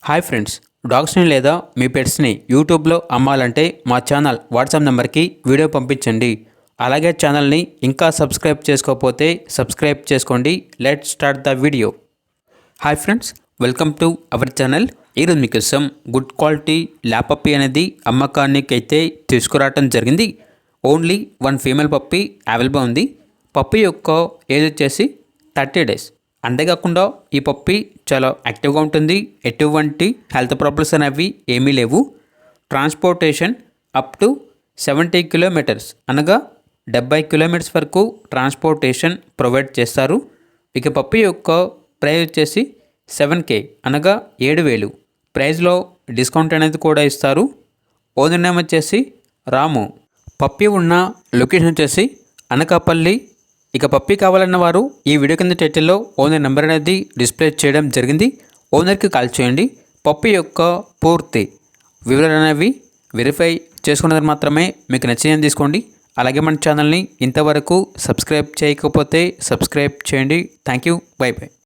Hi friends, డాగ్స్ని లేదా మీ పెట్స్ని యూట్యూబ్లో అమ్మాలంటే మా ఛానల్ వాట్సాప్ నెంబర్కి వీడియో పంపించండి. అలాగే ఛానల్ని ఇంకా సబ్స్క్రైబ్ చేసుకోకపోతే సబ్స్క్రైబ్ చేసుకోండి. Let's start the video. Hi friends, welcome to our channel. ఈరోజు మీకోసం గుడ్ క్వాలిటీ ల్యాబ్ పప్పీ అనేది అమ్మకానికి అయితే తీసుకురావటం జరిగింది. ఓన్లీ 1 ఫీమేల్ పప్పీ అవైలబుల్ ఉంది. పప్పీ యొక్క ఏజ్ వచ్చేసి 30 days. అంతేకాకుండా ఈ పప్పీ చాలా యాక్టివ్గా ఉంటుంది. ఎటువంటి హెల్త్ ప్రాబ్లమ్స్ అనేవి ఏమీ లేవు. ట్రాన్స్పోర్టేషన్ అప్ టు 70 kilometers అనగా 70 kilometers వరకు ట్రాన్స్పోర్టేషన్ ప్రొవైడ్ చేస్తారు. ఇక పప్పీ యొక్క ప్రైస్ వచ్చేసి 7K అనగా 7,000. ప్రైస్లో డిస్కౌంట్ అనేది కూడా ఇస్తారు. ఓనర్ నేమ్ వచ్చేసి రాము. పప్పీ ఉన్న లొకేషన్ వచ్చేసి అనకాపల్లి. ఇక పప్పీ కావాలన్న వారు ఈ వీడియో కింద టైటిల్లో ఓనర్ నెంబర్ అనేది డిస్ప్లే చేయడం జరిగింది. ఓనర్కి కాల్ చేయండి. పప్పీ యొక్క పూర్తి వివరాలు అనేవి వెరిఫై చేసుకున్నది మాత్రమే మీకు నచ్చిందని తీసుకోండి. అలాగే మన ఛానల్ని ఇంతవరకు సబ్స్క్రైబ్ చేయకపోతే సబ్స్క్రైబ్ చేయండి. Thank you. By by.